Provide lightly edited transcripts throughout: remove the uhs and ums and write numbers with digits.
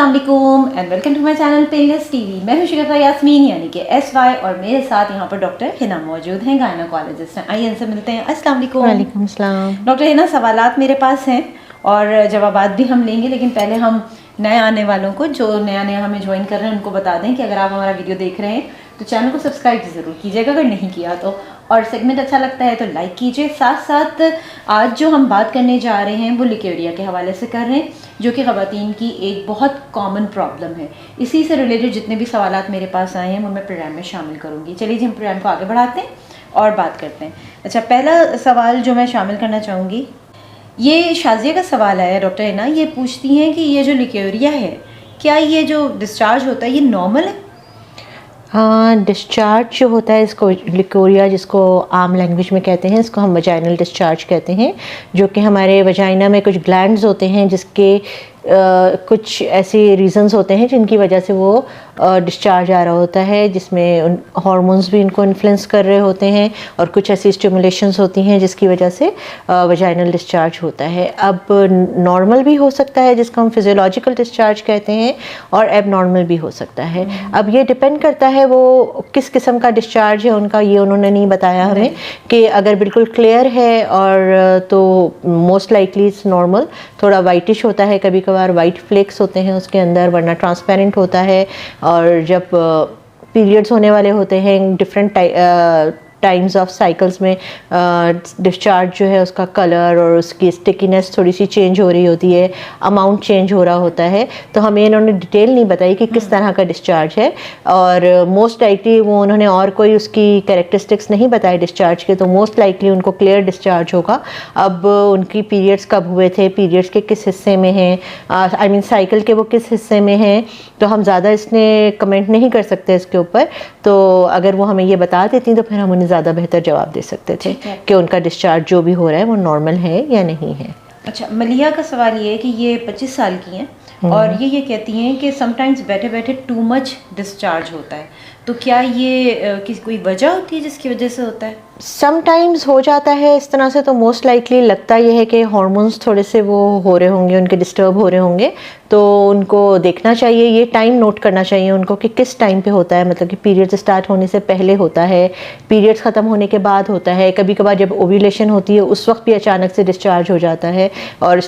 अस्सलाम वालेकुम and welcome to my channel painless TV. मैं हूं शिगफ्ता यास्मीन यानी कि SY और मेरे साथ यहाँ पर डॉक्टर हिना मौजूद हैं, गायनोकोलॉजिस्ट हैं। आइए इनसे मिलते हैं। अस्सलाम वालेकुम। वालेकुम सलाम। डॉक्टर हिना, सवालात मेरे पास हैं और जवाबात भी हम लेंगे, लेकिन पहले हम नए आने वालों को, जो नया हमें ज्वाइन कर रहे हैं, उनको बता दें कि अगर आप हमारा वीडियो देख रहे हैं तो चैनल को सब्सक्राइब ज़रूर कीजिएगा अगर नहीं किया तो, और सेगमेंट अच्छा लगता है तो लाइक कीजिए। साथ साथ आज जो हम बात करने जा रहे हैं वो लिक्यूरिया के हवाले से कर रहे हैं, जो कि ख़वातीन की एक बहुत कॉमन प्रॉब्लम है। इसी से रिलेटेड जितने भी सवालात मेरे पास आए हैं वो मैं प्रोग्राम में शामिल करूँगी। चलिए जी, हम प्रोग्राम को आगे बढ़ाते हैं और बात करते हैं। अच्छा, पहला सवाल जो मैं शामिल करना चाहूँगी, ये शाजिया का सवाल है। डॉक्टर हिना ये पूछती हैं कि ये जो लिक्यूरिया है, क्या ये जो डिस्चार्ज होता है ये नॉर्मल है? हाँ, डिस्चार्ज जो होता है, इसको लिकोरिया जिसको आम लैंग्वेज में कहते हैं, इसको हम वजाइनल डिस्चार्ज कहते हैं, जो कि हमारे वजाइना में कुछ ग्लैंड्स होते हैं जिसके कुछ ऐसे रीज़न्स होते हैं जिनकी वजह से वो डिस्चार्ज आ रहा होता है, जिसमें हार्मोन्स भी इनको इन्फ्लुएंस कर रहे होते हैं और कुछ ऐसी स्टिमुलेशंस होती हैं जिसकी वजह से वजाइनल डिस्चार्ज होता है। अब नॉर्मल भी हो सकता है जिसको हम फिजियोलॉजिकल डिस्चार्ज कहते हैं, और एबनॉर्मल भी हो सकता है। अब ये डिपेंड करता है वो किस किस्म का डिस्चार्ज है उनका, ये उन्होंने नहीं बताया हमें कि अगर बिल्कुल क्लियर है और तो मोस्ट लाइकली इट्स नॉर्मल। थोड़ा वाइटिश होता है, कभी कभार वाइट फ्लेक्स होते हैं उसके अंदर, वरना ट्रांसपेरेंट होता है। और जब पीरियड्स होने वाले होते हैं डिफरेंट टाइम्स ऑफ साइकिल्स में, डिस्चार्ज जो है उसका कलर और उसकी स्टिकीनेस थोड़ी सी चेंज हो रही होती है, अमाउंट चेंज हो रहा होता है। तो हमें इन्होंने डिटेल नहीं बताई कि किस तरह का डिस्चार्ज है, और मोस्ट लाइकली वो उन्होंने और कोई उसकी कैरेक्टरिस्टिक्स नहीं बताए डिस्चार्ज के, तो मोस्ट लाइकली उनको क्लियर डिस्चार्ज होगा। अब उनकी पीरियड्स कब हुए थे, पीरियड्स के किस हिस्से में हैं, आई मीन साइकिल के वो किस हिस्से में हैं, तो हम ज़्यादा इसमें कमेंट नहीं कर सकते इसके ऊपर। तो अगर वो हमें ये बता देती तो फिर हम उन्हें ज़्यादा बेहतर जवाब दे सकते थे कि उनका डिस्चार्ज जो भी हो रहा है वो नॉर्मल है या नहीं है। अच्छा, मलिया का सवाल ये है कि ये 25 साल की हैं और ये कहती हैं कि समटाइम्स बैठे बैठे टू मच डिस्चार्ज होता है, तो क्या ये कोई वजह होती है जिसकी वजह से होता है? समटाइम्स हो जाता है इस तरह से, तो मोस्ट लाइकली लगता यह है कि हार्मोन्स थोड़े से वो हो रहे होंगे, उनके डिस्टर्ब हो रहे होंगे। तो उनको देखना चाहिए, ये टाइम नोट करना चाहिए उनको कि किस टाइम पे होता है, मतलब कि पीरियड्स स्टार्ट होने से पहले होता है, पीरियड्स ख़त्म होने के बाद होता है, कभी कभार जब ओव्यूलेशन होती है उस वक्त भी अचानक से डिस्चार्ज हो जाता है और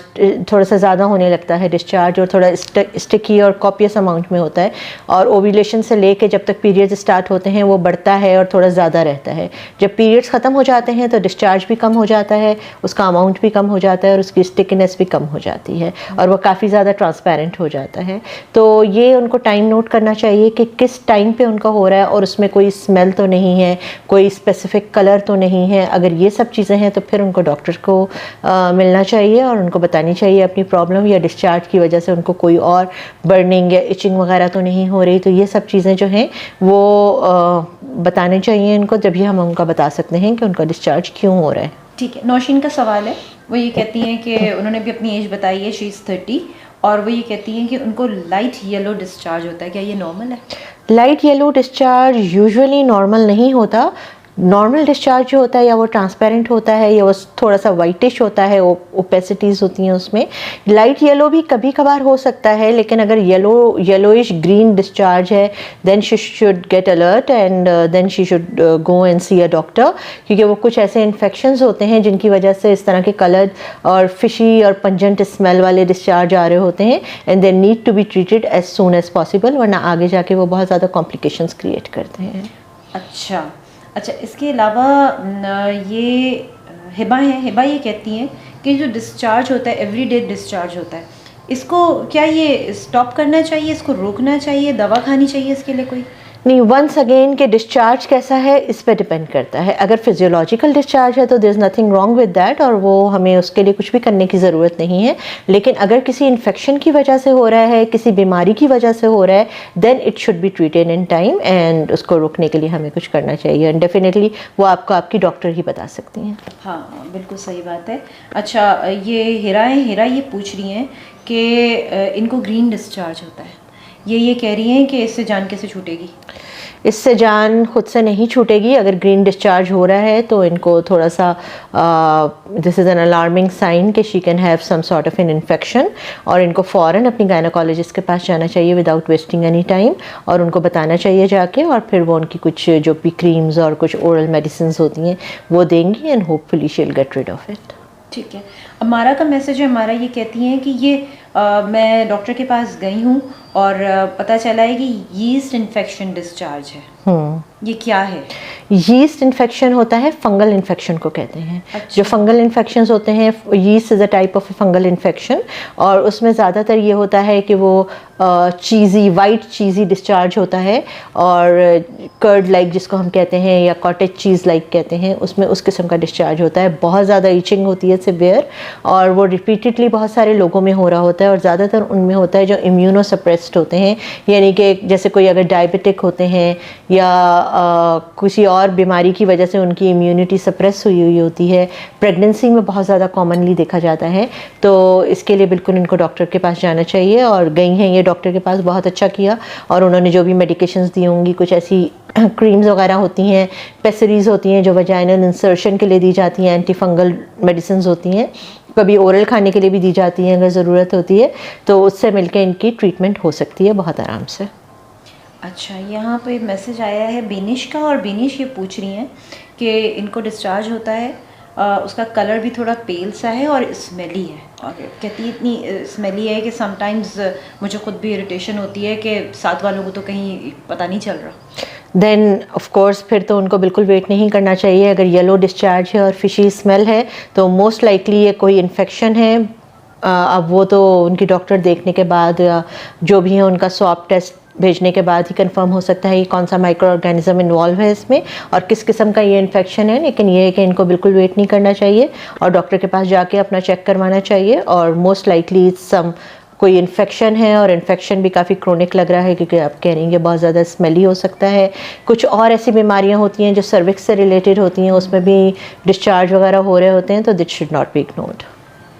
थोड़ा सा ज़्यादा होने लगता है डिस्चार्ज, और थोड़ा स्टिकी और कॉपियस अमाउंट में होता है। और ओव्यूलेशन से लेके जब तक पीरियड्स स्टार्ट होते हैं वो बढ़ता है और थोड़ा ज़्यादा रहता है। जब पीरियड्स ख़त्म हो जाते हैं तो डिस्चार्ज भी कम हो जाता है, उसका अमाउंट भी कम हो जाता है और उसकी स्टिकीनेस भी कम हो जाती है, और वो काफ़ी ज़्यादा ट्रांसपेरेंट हो जाता है। तो ये उनको टाइम नोट करना चाहिए कि किस टाइम पे उनका हो रहा है, और उसमें कोई स्मेल तो नहीं है, कोई स्पेसिफिक कलर तो नहीं है। अगर ये सब चीज़ें हैं तो फिर उनको डॉक्टर को मिलना चाहिए और उनको बतानी चाहिए अपनी प्रॉब्लम, या डिस्चार्ज की वजह से उनको कोई और बर्निंग या इचिंग वगैरह तो नहीं हो रही। तो ये सब चीज़ें जो हैं वो बताने चाहिए इनको, जब हम उनका बता सकते हैं कि उनका डिस्चार्ज क्यों हो रहा है। ठीक है, नौशीन का सवाल है। वो ये कहती हैं कि उन्होंने भी अपनी एज बताई है, शी इज़ 30, और वो ये कहती हैं कि उनको लाइट येलो डिस्चार्ज होता है, क्या ये नॉर्मल है? Light yellow discharge usually normal नहीं होता। नॉर्मल डिस्चार्ज जो होता है या वो ट्रांसपेरेंट होता है या वो थोड़ा सा वाइटिश होता है, ओपेसिटीज़ होती हैं उसमें। लाइट येलो भी कभी कभार हो सकता है, लेकिन अगर येलोइश ग्रीन डिस्चार्ज है then she should get alert and then she should go and see a doctor, क्योंकि वो कुछ ऐसे इन्फेक्शंस होते हैं जिनकी वजह से इस तरह के कलर और फिशी और पंजेंट स्मेल वाले डिस्चार्ज आ रहे होते हैं, and they need to be treated as soon as possible, वरना आगे जाके वो बहुत ज़्यादा कॉम्प्लिकेशंस क्रिएट करते हैं। अच्छा, इसके अलावा ये हिबा है। हिबा ये कहती हैं कि जो डिस्चार्ज होता है, एवरीडे डिस्चार्ज होता है, इसको क्या ये स्टॉप करना चाहिए, इसको रोकना चाहिए, दवा खानी चाहिए इसके लिए कोई? नहीं, वंस अगेन कि डिस्चार्ज कैसा है इस पे डिपेंड करता है। अगर फिजियोलॉजिकल डिस्चार्ज है तो there is nothing wrong with that, और वो हमें उसके लिए कुछ भी करने की ज़रूरत नहीं है। लेकिन अगर किसी इन्फेक्शन की वजह से हो रहा है, किसी बीमारी की वजह से हो रहा है, then it should be treated in time, and उसको रोकने के लिए हमें कुछ करना चाहिए, एंड डेफिनेटली वो आपको आपकी डॉक्टर ही बता सकती हैं। हाँ, बिल्कुल सही बात है। अच्छा, ये हिरा ये पूछ रही हैं कि इनको ग्रीन डिस्चार्ज होता है, ये कह रही हैं कि इससे जान कैसे छूटेगी? इससे जान खुद से नहीं छूटेगी। अगर ग्रीन डिस्चार्ज हो रहा है तो इनको थोड़ा सा this is an alarming sign कि she can have some sort of an infection, और इनको फ़ौरन अपनी गायनोकोलॉजिस्ट के पास जाना चाहिए विदाउट वेस्टिंग एनी टाइम, और उनको बताना चाहिए जाके, और फिर वो उनकी कुछ जो भी क्रीम्स और कुछ ओरल मेडिसिन होती हैं वो देंगी, and hopefully she will get rid of it. ठीक है। अमारा का मैसेज है, हमारा ये कहती हैं कि ये मैं डॉक्टर के पास गई हूँ और पता चला है कि यीस्ट इन्फेक्शन डिस्चार्ज है। ये क्या है? यीस्ट इन्फेक्शन होता है, फंगल इन्फेक्शन को कहते हैं। अच्छा। जो फंगल इन्फेक्शंस होते हैं, yeast is a type of fungal infection, और उसमें ज़्यादातर ये होता है कि वो चीज़ी, वाइट चीज़ी डिस्चार्ज होता है, और कर्ड लाइक जिसको हम कहते हैं, या कॉटेज चीज़ लाइक कहते हैं, उसमें उस किस्म का डिस्चार्ज होता है। बहुत ज़्यादा ईचिंग होती है, सिवियर, और वो रिपीटेडली बहुत सारे लोगों में हो रहा होता है, और ज़्यादातर उनमें होता है जो इम्यूनो सप्रेस्ड होते हैं, यानी कि जैसे कोई अगर डायबिटिक होते हैं या किसी और बीमारी की वजह से उनकी इम्यूनिटी सप्रेस हुई होती है। प्रेगनेंसी में बहुत ज़्यादा कॉमनली देखा जाता है, तो इसके लिए बिल्कुल इनको डॉक्टर के पास जाना चाहिए। और गई हैं ये डॉक्टर के पास, बहुत अच्छा किया, और उन्होंने जो भी मेडिकेशंस दी होंगी, कुछ ऐसी क्रीम्स वगैरह होती हैं, पेसरीज होती हैं जो वजाइनल इंसर्शन के लिए दी जाती हैं, एंटी फंगल मेडिसिन होती हैं, कभी ओरल खाने के लिए भी दी जाती हैं अगर ज़रूरत होती है, तो उससे मिलकर इनकी ट्रीटमेंट हो सकती है बहुत आराम से। अच्छा, यहाँ पे मैसेज आया है बेनिश का, और बेनिश ये पूछ रही हैं कि इनको डिस्चार्ज होता है, उसका कलर भी थोड़ा पेल सा है और स्मेली है, और कहती है इतनी स्मेली है कि समटाइम्स मुझे खुद भी इरिटेशन होती है कि साथ वालों को तो कहीं पता नहीं चल रहा। देन ऑफ कोर्स फिर तो उनको बिल्कुल वेट नहीं करना चाहिए। अगर येलो डिस्चार्ज है और फिशी स्मेल है तो मोस्ट लाइकली ये कोई इन्फेक्शन है। अब वो तो उनकी डॉक्टर देखने के बाद या जो भी है उनका स्वैब टेस्ट भेजने के बाद ही कंफर्म हो सकता है कि कौन सा माइक्रो ऑर्गेनिज्म इन्वॉल्व है इसमें और किस किस्म का ये इन्फेक्शन है। लेकिन ये है कि इनको बिल्कुल वेट नहीं करना चाहिए और डॉक्टर के पास जाके अपना चेक करवाना चाहिए। और मोस्ट लाइकली सम कोई इन्फेक्शन है और इन्फेक्शन भी काफ़ी क्रोनिक लग रहा है क्योंकि आप कह रही हैं बहुत ज़्यादा स्मेली हो सकता है। कुछ और ऐसी बीमारियां होती हैं जो सर्विक्स से रिलेटेड होती हैं, उसमें भी डिस्चार्ज वगैरह हो रहे होते हैं, तो this should not be ignored.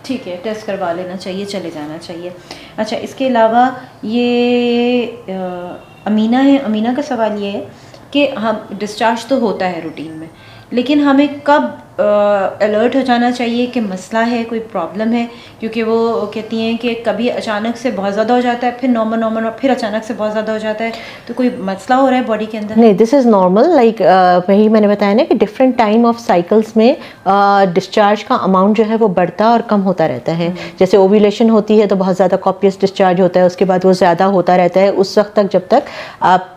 ठीक है, टेस्ट करवा लेना चाहिए, चले जाना चाहिए। अच्छा, इसके अलावा ये अमीना है, अमीना का सवाल ये है कि हम डिस्चार्ज तो होता है रूटीन में, लेकिन हमें कब अलर्ट हो जाना चाहिए कि मसला है, कोई प्रॉब्लम है? क्योंकि वो कहती हैं कि कभी अचानक से बहुत ज़्यादा हो जाता है, फिर नॉर्मल नॉर्मल, और फिर अचानक से बहुत ज़्यादा हो जाता है, तो कोई मसला हो रहा है बॉडी के अंदर? नहीं, दिस इज़ नॉर्मल। लाइक वही मैंने बताया ना कि डिफरेंट टाइम ऑफ साइकिल्स में डिस्चार्ज का अमाउंट जो है वो बढ़ता और कम होता रहता है। जैसे ओव्यूलेशन होती है तो बहुत ज़्यादा कॉपियस डिस्चार्ज होता है, उसके बाद वो ज़्यादा होता रहता है उस वक्त तक जब तक आप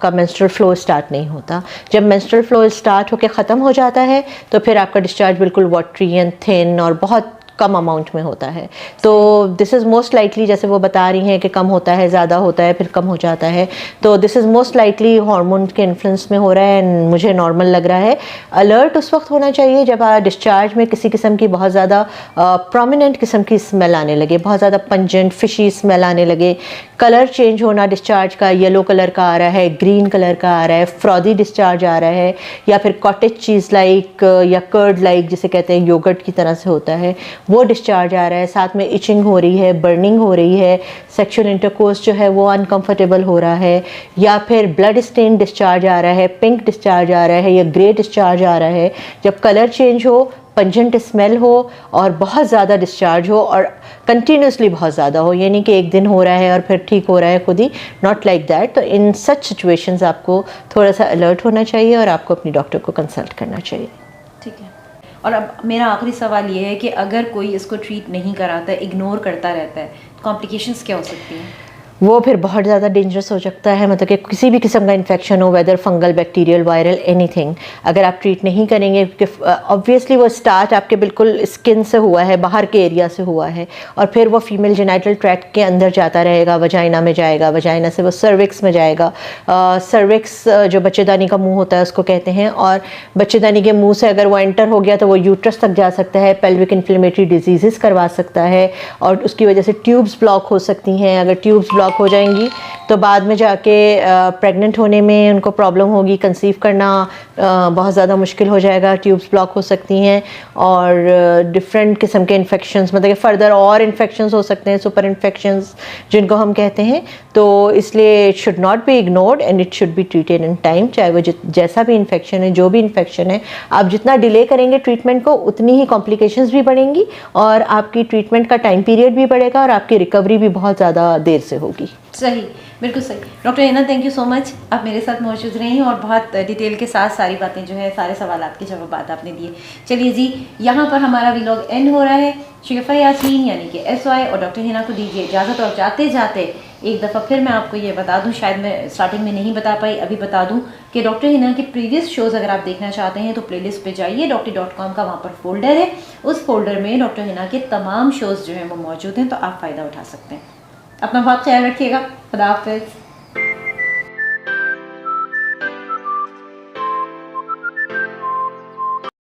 का मेंस्ट्रुअल फ्लो स्टार्ट नहीं होता। जब मेंस्ट्रुअल फ्लो स्टार्ट होकर ख़त्म हो जाता है तो फिर आपका डिस्चार्ज बिल्कुल वाटरी एंड थिन और बहुत कम अमाउंट में होता है। तो दिस इज़ मोस्ट लाइकली, जैसे वो बता रही हैं कि कम होता है, ज़्यादा होता है, फिर कम हो जाता है, तो this is most likely hormone के इन्फ्लुएंस में हो रहा है एंड मुझे नॉर्मल लग रहा है। अलर्ट उस वक्त होना चाहिए जब डिस्चार्ज में किसी किस्म की बहुत ज़्यादा प्रोमिनेंट किस्म की स्मेल आने लगे, बहुत ज़्यादा पंजेंट फिशी स्मेल आने लगे, कलर चेंज होना डिस्चार्ज का, येलो कलर का आ रहा है, ग्रीन कलर का आ रहा है, फ्रॉदी डिस्चार्ज आ रहा है, या फिर कॉटेज चीज़ लाइक या कर्ड लाइक जिसे कहते हैं योगर्ट की तरह से होता है वो डिस्चार्ज आ रहा है, साथ में इचिंग हो रही है, बर्निंग हो रही है, सेक्सुअल इंटरकोर्स जो है वो अनकंफर्टेबल हो रहा है, या फिर ब्लड स्टेन डिस्चार्ज आ रहा है, पिंक डिस्चार्ज आ रहा है या ग्रे डिस्चार्ज आ रहा है। जब कलर चेंज हो, पंजेंट स्मेल हो और बहुत ज़्यादा डिस्चार्ज हो और कंटिन्यूसली बहुत ज़्यादा हो, यानी कि एक दिन हो रहा है और फिर ठीक हो रहा है खुद ही, नॉट लाइक दैट, तो इन सच सिचुएशंस आपको थोड़ा सा अलर्ट होना चाहिए और आपको अपनी डॉक्टर को कंसल्ट करना चाहिए। ठीक है। और अब मेरा आखिरी सवाल ये है कि अगर कोई इसको ट्रीट नहीं कराता, इग्नोर करता रहता है, कॉम्प्लिकेशंस क्या हो सकती हैं? वो फिर बहुत ज़्यादा डेंजरस हो सकता है, मतलब कि किसी भी किस्म का इन्फेक्शन हो, whether fungal, bacterial, viral, anything, अगर आप ट्रीट नहीं करेंगे, क्योंकि ऑब्वियसली वो स्टार्ट आपके बिल्कुल स्किन से हुआ है, बाहर के एरिया से हुआ है, और फिर वो फीमेल जेनाइटल ट्रैक्ट के अंदर जाता रहेगा, वजाइना में जाएगा, वजाइना से वो सर्विक्स में जाएगा। सर्विक्स जो बच्चेदानी का मुंह होता है उसको कहते हैं, और बच्चेदानी के मुंह से अगर वो एंटर हो गया तो वो यूट्रस तक जा सकता है, पेल्विक इन्फ्लेमेटरी डिजीज़ करवा सकता है, और उसकी वजह से ट्यूब्स ब्लॉक हो सकती हैं। अगर ट्यूब्स ब्लॉक हो जाएंगी तो बाद में जाके प्रेग्नेंट होने में उनको प्रॉब्लम होगी, कंसीव करना बहुत ज़्यादा मुश्किल हो जाएगा, ट्यूब्स ब्लॉक हो सकती हैं और डिफरेंट किस्म के इन्फेक्शंस, मतलब कि फर्दर और इन्फेक्शंस हो सकते हैं, सुपर इन्फेक्शंस जिनको हम कहते हैं। तो इसलिए it should not be ignored and it should be treated in time, चाहे वो जैसा भी इन्फेक्शन है, जो भी इन्फेक्शन है। आप जितना डिले करेंगे ट्रीटमेंट को उतनी ही कॉम्प्लिकेशंस भी बढ़ेंगी और आपकी ट्रीटमेंट का टाइम पीरियड भी बढ़ेगा और आपकी रिकवरी भी बहुत ज़्यादा देर से होगी। सही, बिल्कुल सही। Doctor Hina, thank you so much, आप मेरे साथ मौजूद रही और बहुत डिटेल के साथ सारी बातें जो है, सारे सवालात के जवाब आपने दिए। चलिए जी, यहाँ पर हमारा व्लॉग एंड हो रहा है। शिफा यासीन यानी कि SY और डॉक्टर हिना को दीजिए इजाज़त। और जाते जाते एक दफ़ा फिर मैं आपको ये बता दूं, शायद मैं स्टार्टिंग में नहीं बता पाई, अभी बता दूं कि डॉक्टर हिना के प्रीवियस शोज़ अगर आप देखना चाहते हैं तो प्लेलिस्ट पे जाइए, doctor.com का वहाँ पर फोल्डर है, उस फोल्डर में डॉक्टर हिना के तमाम शोज़ जो हैं वो मौजूद हैं, तो आप फ़ायदा उठा सकते हैं। अपना बहुत ख्याल रखिएगा। खुदा हाफिज़।